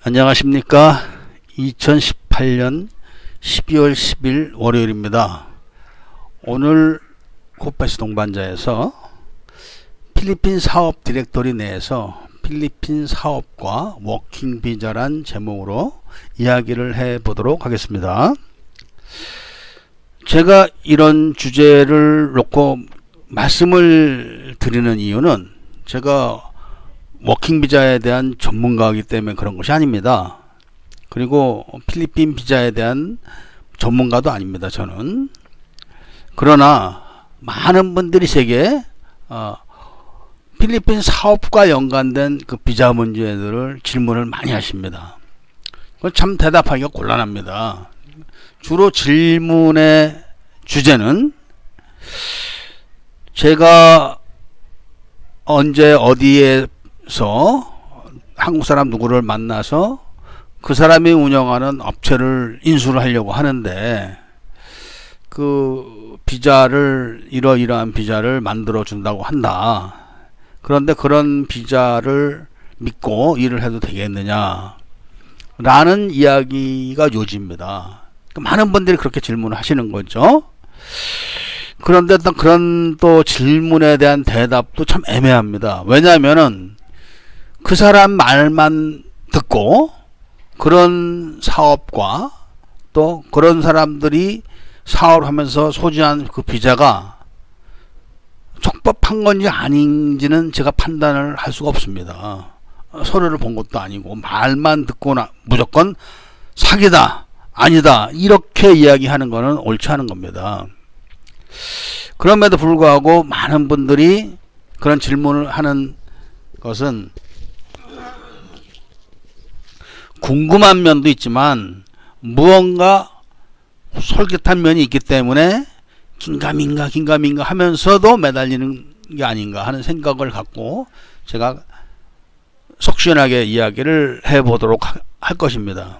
안녕하십니까. 2018년 12월 10일 월요일입니다. 오늘 코페스 동반자에서 필리핀 사업 디렉토리 내에서 필리핀 사업과 워킹 비자란 제목으로 이야기를 해 보도록 하겠습니다. 제가 이런 주제를 놓고 말씀을 드리는 이유는 제가 워킹 비자에 대한 전문가이기 때문에 그런 것이 아닙니다. 그리고 필리핀 비자에 대한 전문가도 아닙니다. 저는. 그러나 많은 분들이 제게 필리핀 사업과 연관된 그 비자 문제들을 질문을 많이 하십니다. 그건 참 대답하기가 곤란합니다. 주로 질문의 주제는 제가 언제 어디에서 한국 사람 누구를 만나서 그 사람이 운영하는 업체를 인수를 하려고 하는데 그 비자를 이러이러한 비자를 만들어 준다고 한다. 그런데 그런 비자를 믿고 일을 해도 되겠느냐 라는 이야기가 요지입니다. 많은 분들이 그렇게 질문을 하시는 거죠. 그런데 또 그런 또 질문에 대한 대답도 참 애매합니다. 왜냐하면은 그 사람 말만 듣고 그런 사업과 또 그런 사람들이 사업을 하면서 소지한 그 비자가 적법한 건지 아닌지는 제가 판단을 할 수가 없습니다. 서류를 본 것도 아니고 말만 듣거나 무조건 사기다 아니다 이렇게 이야기하는 거는 옳지 않은 겁니다. 그럼에도 불구하고 많은 분들이 그런 질문을 하는 것은 궁금한 면도 있지만 무언가 솔깃한 면이 있기 때문에 긴가민가 하면서도 매달리는 게 아닌가 하는 생각을 갖고 제가 속 시원하게 이야기를 해보도록 할 것입니다.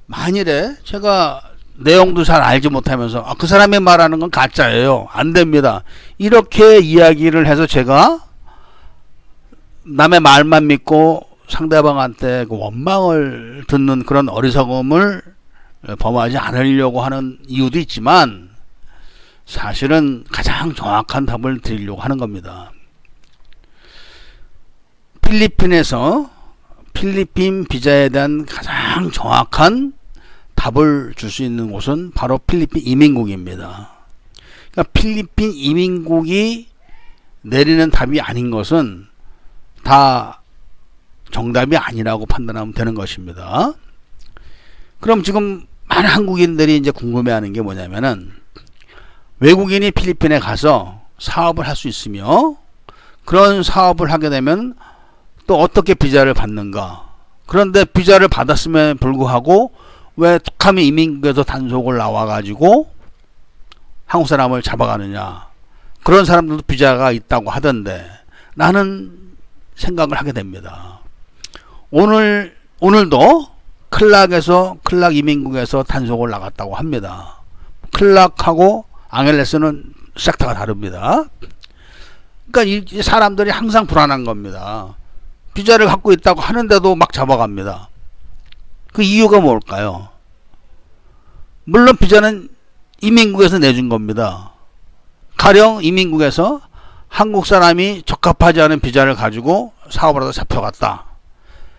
만일에 제가 내용도 잘 알지 못하면서 그 사람이 말하는 건 가짜예요. 안 됩니다. 이렇게 이야기를 해서 제가 남의 말만 믿고 상대방한테 그 원망을 듣는 그런 어리석음을 범하지 않으려고 하는 이유도 있지만 사실은 가장 정확한 답을 드리려고 하는 겁니다. 필리핀에서 필리핀 비자에 대한 가장 정확한 답을 줄 수 있는 곳은 바로 필리핀 이민국입니다. 그러니까 필리핀 이민국이 내리는 답이 아닌 것은 다 정답이 아니라고 판단하면 되는 것입니다. 그럼 지금 많은 한국인들이 이제 궁금해하는 게 뭐냐면은 외국인이 필리핀에 가서 사업을 할 수 있으며 그런 사업을 하게 되면 또 어떻게 비자를 받는가? 그런데 비자를 받았음에 불구하고 왜 툭하면 이민국에서 단속을 나와가지고 한국 사람을 잡아가느냐? 그런 사람들도 비자가 있다고 하던데 나는 생각을 하게 됩니다. 오늘도 클락 이민국에서 단속을 나갔다고 합니다. 클락하고 앙헬레스는 섹터가 다릅니다. 그러니까 이 사람들이 항상 불안한 겁니다. 비자를 갖고 있다고 하는데도 막 잡아갑니다. 그 이유가 뭘까요? 물론 비자는 이민국에서 내준 겁니다. 가령 이민국에서 한국 사람이 적합하지 않은 비자를 가지고 사업을 하다 잡혀갔다.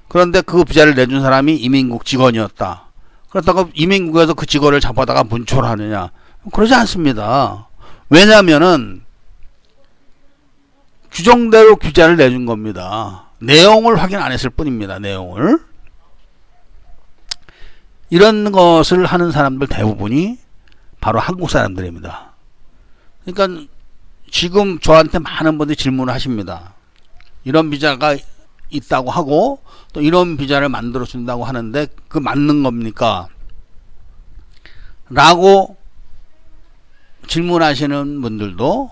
그런데 그 비자를 내준 사람이 이민국 직원이었다. 그렇다고 이민국에서 그 직원을 잡아다가 문초를 하느냐? 그러지 않습니다. 왜냐하면은 규정대로 비자를 내준 겁니다. 내용을 확인 안 했을 뿐입니다. 내용을. 이런 것을 하는 사람들 대부분이 바로 한국 사람들입니다. 그러니까 지금 저한테 많은 분들이 질문을 하십니다. 이런 비자가 있다고 하고 또 이런 비자를 만들어 준다고 하는데 그 맞는 겁니까? 라고 질문하시는 분들도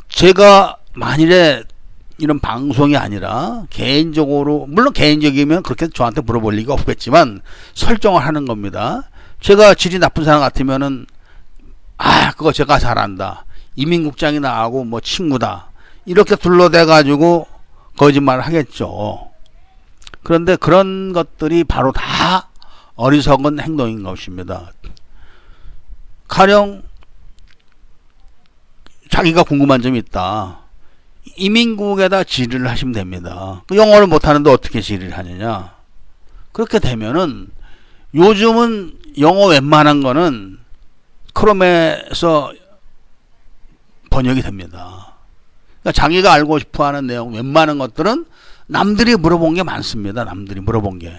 제가 만일에 이런 방송이 아니라 개인적으로, 물론 개인적이면 그렇게 저한테 물어볼 리가 없겠지만 설정을 하는 겁니다. 제가 질이 나쁜 사람 같으면은 그거 제가 잘한다, 이민국장이 나하고 뭐 친구다, 이렇게 둘러대 가지고 거짓말을 하겠죠. 그런데 그런 것들이 바로 다 어리석은 행동인 것입니다. 가령 자기가 궁금한 점이 있다. 이민국에다 질의를 하시면 됩니다. 영어를 못하는데 어떻게 질의를 하느냐. 그렇게 되면은 요즘은 영어 웬만한 거는 크롬에서 번역이 됩니다. 그러니까 자기가 알고 싶어하는 내용 웬만한 것들은 남들이 물어본 게 많습니다. 남들이 물어본 게.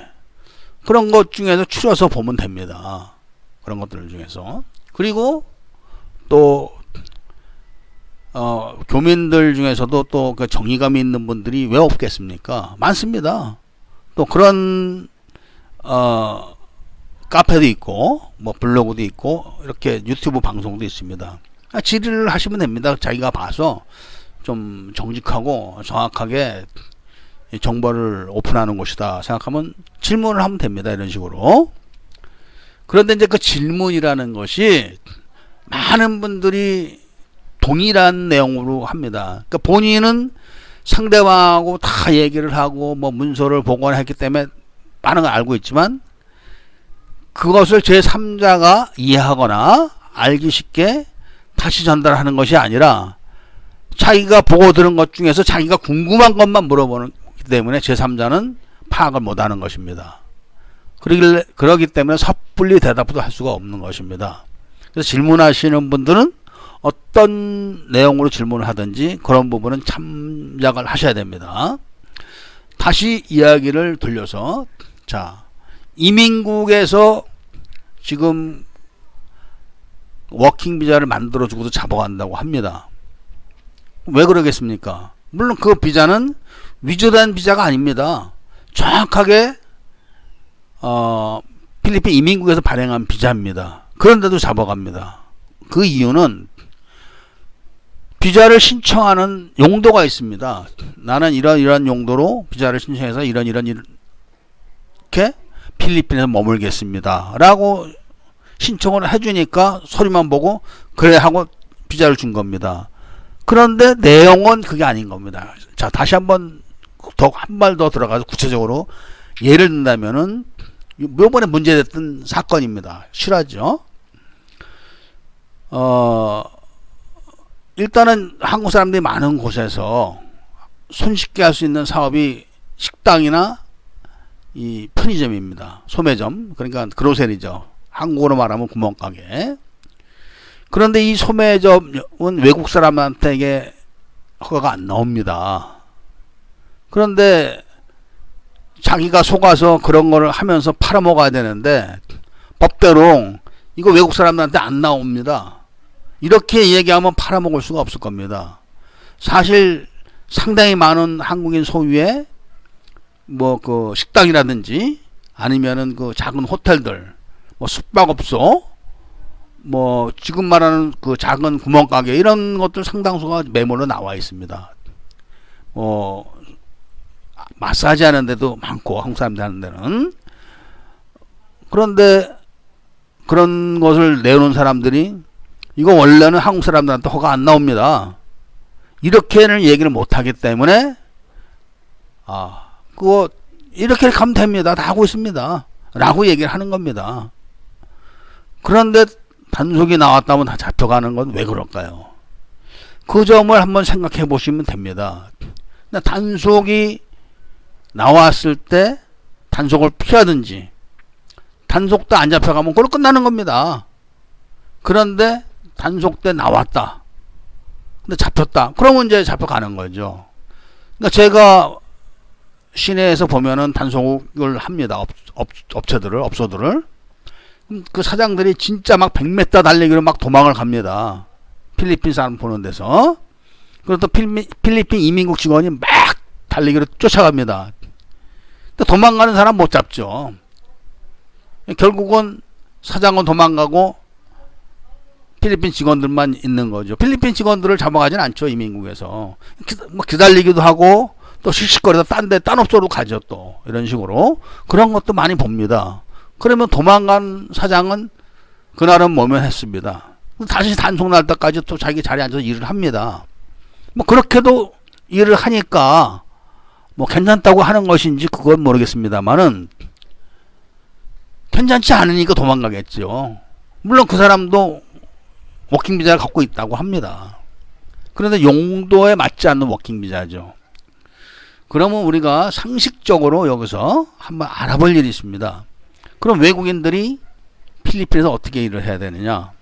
그런 것 중에서 추려서 보면 됩니다. 그런 것들 중에서. 그리고 또 교민들 중에서도 또 그 정의감이 있는 분들이 왜 없겠습니까? 많습니다. 또 그런 카페도 있고 뭐 블로그도 있고 이렇게 유튜브 방송도 있습니다. 질의를 하시면 됩니다. 자기가 봐서 좀 정직하고 정확하게 정보를 오픈하는 곳이다 생각하면 질문을 하면 됩니다. 이런 식으로. 그런데 이제 그 질문이라는 것이 많은 분들이 동일한 내용으로 합니다. 그러니까 본인은 상대방하고 다 얘기를 하고 뭐 문서를 보관했기 때문에 많은 걸 알고 있지만 그것을 제3자가 이해하거나 알기 쉽게 다시 전달하는 것이 아니라 자기가 보고 들은 것 중에서 자기가 궁금한 것만 물어보기 때문에 제3자는 파악을 못하는 것입니다. 그러기 때문에 섣불리 대답도 할 수가 없는 것입니다. 그래서 질문하시는 분들은 어떤 내용으로 질문을 하든지 그런 부분은 참작을 하셔야 됩니다. 다시 이야기를 돌려서 자, 이민국에서 지금 워킹 비자를 만들어주고도 잡아간다고 합니다. 왜 그러겠습니까? 물론 그 비자는 위조된 비자가 아닙니다. 정확하게 필리핀 이민국에서 발행한 비자입니다. 그런데도 잡아갑니다. 그 이유는 비자를 신청하는 용도가 있습니다. 나는 이런 용도로 비자를 신청해서 이렇게 필리핀에서 머물겠습니다. 라고 신청을 해주니까 소리만 보고 그래 하고 비자를 준 겁니다. 그런데 내용은 그게 아닌 겁니다. 자, 다시 한 발 더 들어가서 구체적으로 예를 든다면은 요번에 문제됐던 사건입니다. 실화죠. 일단은 한국 사람들이 많은 곳에서 손쉽게 할 수 있는 사업이 식당이나 이 편의점입니다. 소매점, 그러니까 그로세리죠. 한국어로 말하면 구멍가게. 그런데 이 소매점은 외국 사람한테게 허가가 안 나옵니다. 그런데 자기가 속아서 그런 거를 하면서 팔아먹어야 되는데 법대로 이거 외국 사람들한테 안 나옵니다. 이렇게 얘기하면 팔아먹을 수가 없을 겁니다. 사실 상당히 많은 한국인 소유의 뭐 그 식당이라든지 아니면은 그 작은 호텔들, 뭐 숙박업소, 뭐 지금 말하는 그 작은 구멍가게 이런 것들 상당수가 매물로 나와 있습니다. 마사지 하는 데도 많고 한국 사람들 하는 데는. 그런데 그런 것을 내놓은 사람들이 이거 원래는 한국 사람들한테 허가 안 나옵니다. 이렇게는 얘기를 못하기 때문에 그거 이렇게 가면 됩니다. 다 하고 있습니다. 라고 얘기를 하는 겁니다. 그런데 단속이 나왔다면 다 잡혀가는 건 왜 그럴까요? 그 점을 한번 생각해 보시면 됩니다. 단속이 나왔을 때 단속을 피하든지 단속 때 안 잡혀가면 그걸로 끝나는 겁니다. 그런데 단속 때 나왔다. 근데 잡혔다. 그러면 이제 잡혀가는 거죠. 그러니까 제가 시내에서 보면은 단속을 합니다. 업소들을. 그 사장들이 진짜 막 100m 달리기로 막 도망을 갑니다. 필리핀 사람 보는 데서. 그리고 또 필리핀 이민국 직원이 막 달리기로 쫓아갑니다. 도망가는 사람 못 잡죠. 결국은 사장은 도망가고 필리핀 직원들만 있는 거죠. 필리핀 직원들을 잡아가진 않죠. 이민국에서. 뭐 기다리기도 하고 또 씩씩거리다 딴 업소로 가죠. 또 이런 식으로. 그런 것도 많이 봅니다. 그러면 도망간 사장은 그날은 모면했습니다. 다시 단속 날 때까지 또 자기 자리에 앉아서 일을 합니다. 뭐 그렇게도 일을 하니까 뭐 괜찮다고 하는 것인지 그건 모르겠습니다만은 괜찮지 않으니까 도망가겠죠. 물론 그 사람도 워킹 비자를 갖고 있다고 합니다. 그런데 용도에 맞지 않는 워킹 비자죠. 그러면 우리가 상식적으로 여기서 한번 알아볼 일이 있습니다. 그럼 외국인들이 필리핀에서 어떻게 일을 해야 되느냐?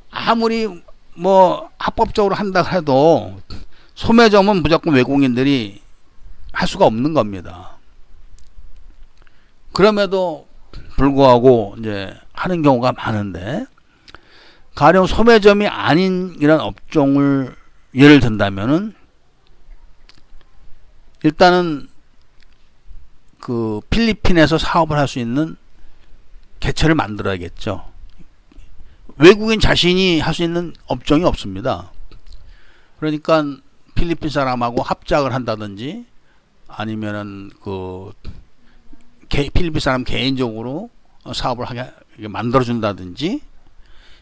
아무리 뭐 합법적으로 한다 해도 소매점은 무조건 외국인들이 할 수가 없는 겁니다. 그럼에도 불구하고 이제 하는 경우가 많은데, 가령 소매점이 아닌 이런 업종을 예를 든다면은 일단은 그 필리핀에서 사업을 할 수 있는 개체를 만들어야겠죠. 외국인 자신이 할 수 있는 업종이 없습니다. 그러니까 필리핀 사람하고 합작을 한다든지 아니면은 그 필리핀 사람 개인적으로 사업을 하게 만들어 준다든지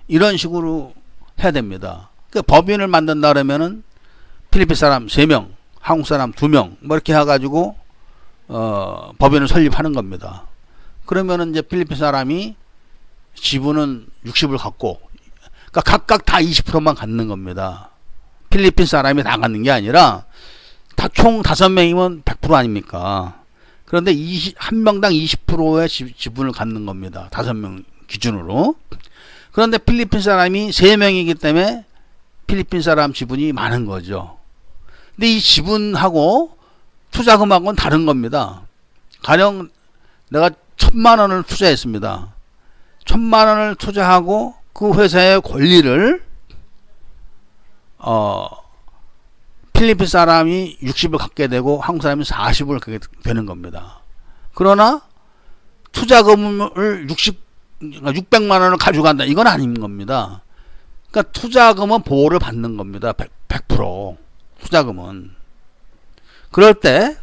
이런 식으로 해야 됩니다. 그 법인을 만든다 그러면은 필리핀 사람 3명, 한국 사람 2명 뭐 이렇게 해가지고 법인을 설립하는 겁니다. 그러면은 이제 필리핀 사람이 지분은 60을 갖고, 그러니까 각각 다 20%만 갖는 겁니다. 필리핀 사람이 다 갖는 게 아니라 다 총 5명이면 100% 아닙니까? 그런데 한 명당 20%의 지분을 갖는 겁니다. 5명 기준으로. 그런데 필리핀 사람이 3명이기 때문에 필리핀 사람 지분이 많은 거죠. 근데 이 지분하고 투자금하고는 다른 겁니다. 가령 내가 1,000만 원을 투자했습니다. 1,000만 원을 투자하고 그 회사의 권리를 필리핀 사람이 60을 갖게 되고 한국 사람이 40을 갖게 되는 겁니다. 그러나 투자금을 600만 원을 가져간다. 이건 아닌 겁니다. 그러니까 투자금은 보호를 받는 겁니다. 100% 투자금은. 그럴 때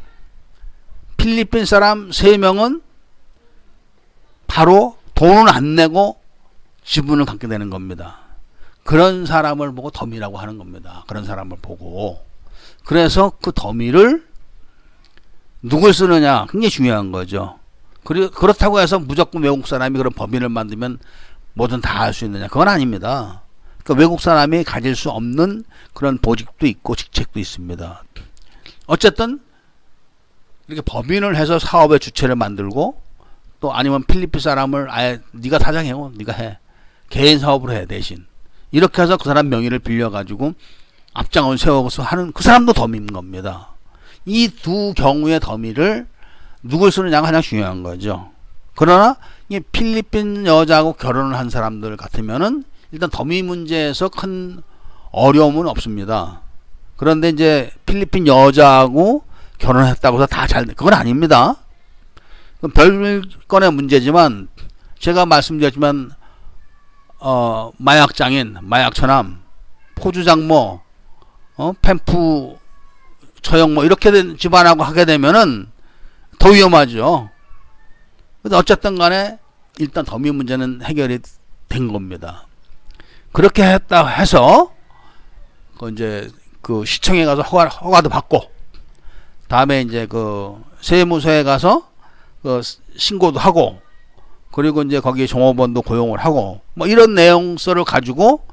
필리핀 사람 3명은 바로 돈을 안 내고 지분을 갖게 되는 겁니다. 그런 사람을 보고 더미라고 하는 겁니다. 그런 사람을 보고. 그래서 그 더미를 누굴 쓰느냐 굉장히 중요한 거죠. 그렇다고 해서 무조건 외국 사람이 그런 법인을 만들면 뭐든 다 할 수 있느냐, 그건 아닙니다. 그러니까 외국 사람이 가질 수 없는 그런 보직도 있고 직책도 있습니다. 어쨌든 이렇게 법인을 해서 사업의 주체를 만들고, 또 아니면 필리핀 사람을 아예 네가 사장해, 네가 해, 개인 사업으로 해 대신, 이렇게 해서 그 사람 명의를 빌려가지고 앞장을 세워서 하는 그 사람도 더미인 겁니다. 이 두 경우의 더미를 누굴 쓰느냐가 가장 중요한 거죠. 그러나 이 필리핀 여자하고 결혼을 한 사람들 같으면은 일단 더미 문제에서 큰 어려움은 없습니다. 그런데 이제 필리핀 여자하고 결혼했다고 해서 다 잘, 그건 아닙니다. 별건의 문제지만 제가 말씀드렸지만 마약장인, 마약처남, 포주장모, 펜프 처형 뭐 이렇게 된 집안하고 하게 되면은 더 위험하죠. 근데 어쨌든 간에 일단 더미 문제는 해결이 된 겁니다. 그렇게 했다 해서 이제 그 시청에 가서 허가도 받고, 다음에 이제 그 세무서에 가서 그 신고도 하고, 그리고 이제 거기 종업원도 고용을 하고, 뭐 이런 내용서를 가지고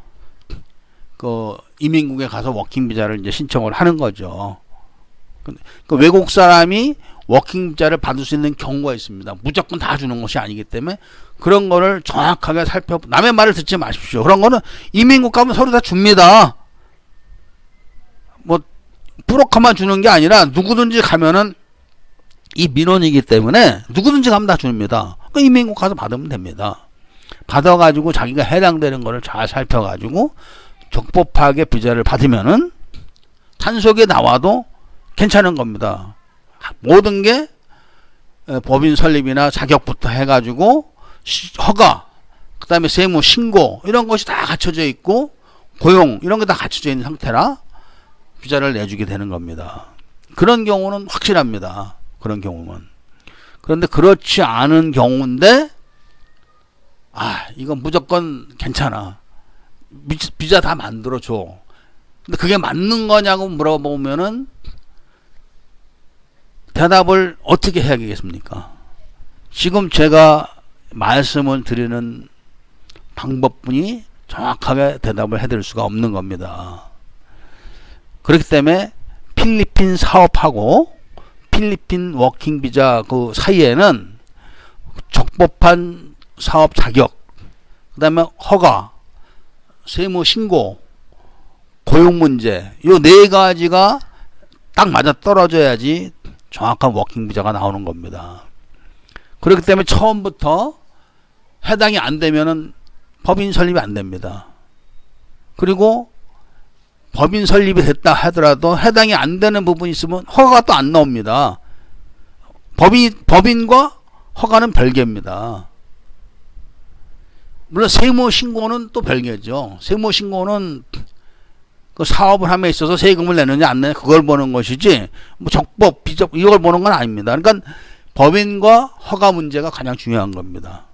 그 이민국에 가서 워킹 비자를 이제 신청을 하는 거죠. 그 외국 사람이 워킹 비자를 받을 수 있는 경우가 있습니다. 무조건 다 주는 것이 아니기 때문에 그런 거를 정확하게 남의 말을 듣지 마십시오. 그런 거는 이민국 가면 서로 다 줍니다. 뭐 브로커만 주는 게 아니라 누구든지 가면은 이 민원이기 때문에 누구든지 가면 다 줍니다. 그 이민국 가서 받으면 됩니다. 받아가지고 자기가 해당되는 거를 잘 살펴가지고 적법하게 비자를 받으면은 단속에 나와도 괜찮은 겁니다. 모든 게 법인 설립이나 자격부터 해가지고 허가, 그 다음에 세무 신고 이런 것이 다 갖춰져 있고 고용 이런 게 다 갖춰져 있는 상태라 비자를 내주게 되는 겁니다. 그런 경우는 확실합니다. 그런 경우는. 그런데 그렇지 않은 경우인데 이건 무조건 괜찮아, 비자 다 만들어줘. 근데 그게 맞는 거냐고 물어보면은 대답을 어떻게 해야겠습니까? 지금 제가 말씀을 드리는 방법뿐이 정확하게 대답을 해드릴 수가 없는 겁니다. 그렇기 때문에 필리핀 사업하고 필리핀 워킹 비자 그 사이에는 적법한 사업 자격, 그 다음에 허가, 세무 신고, 고용 문제, 요 네 가지가 딱 맞아 떨어져야지 정확한 워킹 비자가 나오는 겁니다. 그렇기 때문에 처음부터 해당이 안 되면은 법인 설립이 안 됩니다. 그리고 법인 설립이 됐다 하더라도 해당이 안 되는 부분이 있으면 허가가 또 안 나옵니다. 법인과 허가는 별개입니다. 물론 세무 신고는 또 별개죠. 세무 신고는 그 사업을 함에 있어서 세금을 내느냐 안 내느냐 그걸 보는 것이지 뭐 적법, 비적 이걸 보는 건 아닙니다. 그러니까 법인과 허가 문제가 가장 중요한 겁니다.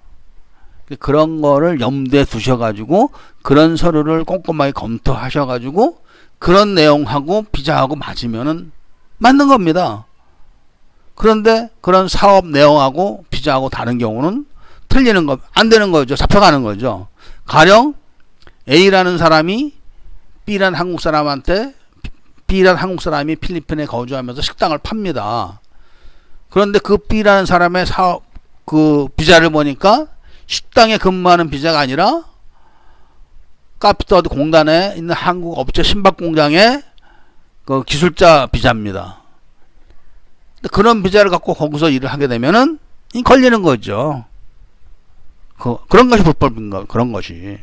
그런 거를 염두에 두셔가지고 그런 서류를 꼼꼼하게 검토하셔가지고 그런 내용하고 비자하고 맞으면은 맞는 겁니다. 그런데 그런 사업 내용하고 비자하고 다른 경우는 틀리는 거, 안 되는 거죠. 잡혀가는 거죠. 가령 A라는 사람이 B라는 한국 사람한테 B라는 한국 사람이 필리핀에 거주하면서 식당을 팝니다. 그런데 그 B라는 사람의 사업 그 비자를 보니까 식당에 근무하는 비자가 아니라 카피터 공단에 있는 한국 업체 신박 공장의 그 기술자 비자입니다. 그런 비자를 갖고 거기서 일을 하게 되면은 걸리는 거죠. 그런 것이 불법인 거, 그런 것이.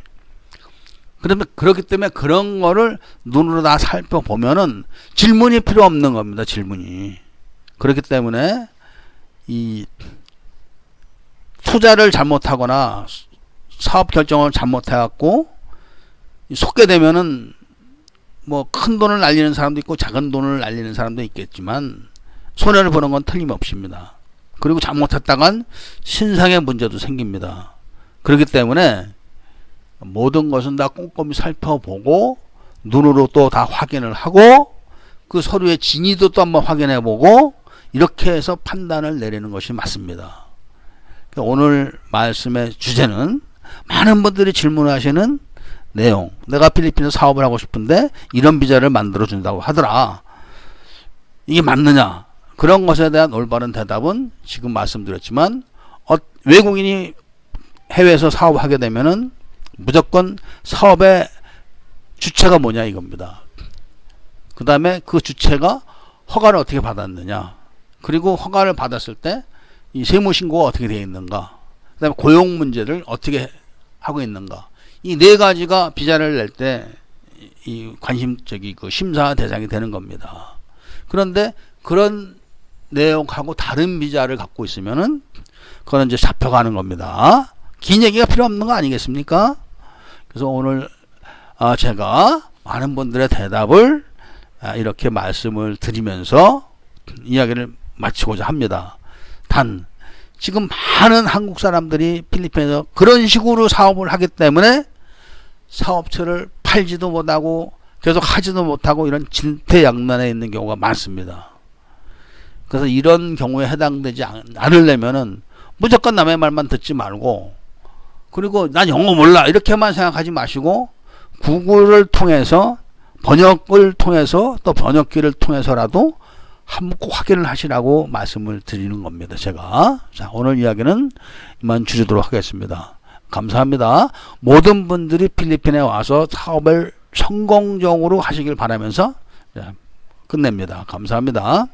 그러면 그렇기 때문에 그런 거를 눈으로 다 살펴보면은 질문이 필요 없는 겁니다. 질문이. 그렇기 때문에 이 투자를 잘못하거나 사업 결정을 잘못해갖고 속게 되면은 뭐 큰 돈을 날리는 사람도 있고 작은 돈을 날리는 사람도 있겠지만 손해를 보는 건 틀림없습니다. 그리고 잘못했다간 신상의 문제도 생깁니다. 그렇기 때문에 모든 것은 다 꼼꼼히 살펴보고 눈으로 또 다 확인을 하고 그 서류의 진위도 또 한번 확인해 보고 이렇게 해서 판단을 내리는 것이 맞습니다. 오늘 말씀의 주제는 많은 분들이 질문하시는 내용, 내가 필리핀에서 사업을 하고 싶은데 이런 비자를 만들어 준다고 하더라. 이게 맞느냐? 그런 것에 대한 올바른 대답은 지금 말씀드렸지만 외국인이 해외에서 사업하게 되면은 무조건 사업의 주체가 뭐냐 이겁니다. 그 다음에 그 주체가 허가를 어떻게 받았느냐, 그리고 허가를 받았을 때 이 세무신고가 어떻게 되어 있는가, 그 다음에 고용 문제를 어떻게 하고 있는가, 이 네 가지가 비자를 낼 때 이 관심적이 그 심사 대상이 되는 겁니다. 그런데 그런 내용하고 다른 비자를 갖고 있으면은 그건 이제 잡혀가는 겁니다. 긴 얘기가 필요 없는 거 아니겠습니까? 그래서 오늘 제가 많은 분들의 대답을 이렇게 말씀을 드리면서 이야기를 마치고자 합니다. 단 지금 많은 한국 사람들이 필리핀에서 그런 식으로 사업을 하기 때문에 사업체를 팔지도 못하고 계속 하지도 못하고 이런 진퇴양난에 있는 경우가 많습니다. 그래서 이런 경우에 해당되지 않으려면은 무조건 남의 말만 듣지 말고, 그리고 난 영어 몰라 이렇게만 생각하지 마시고 구글을 통해서 번역을 통해서 또 번역기를 통해서라도 한번 꼭 확인을 하시라고 말씀을 드리는 겁니다. 제가 자 오늘 이야기는 이만 줄이도록 하겠습니다. 감사합니다. 모든 분들이 필리핀에 와서 사업을 성공적으로 하시길 바라면서 끝냅니다. 감사합니다.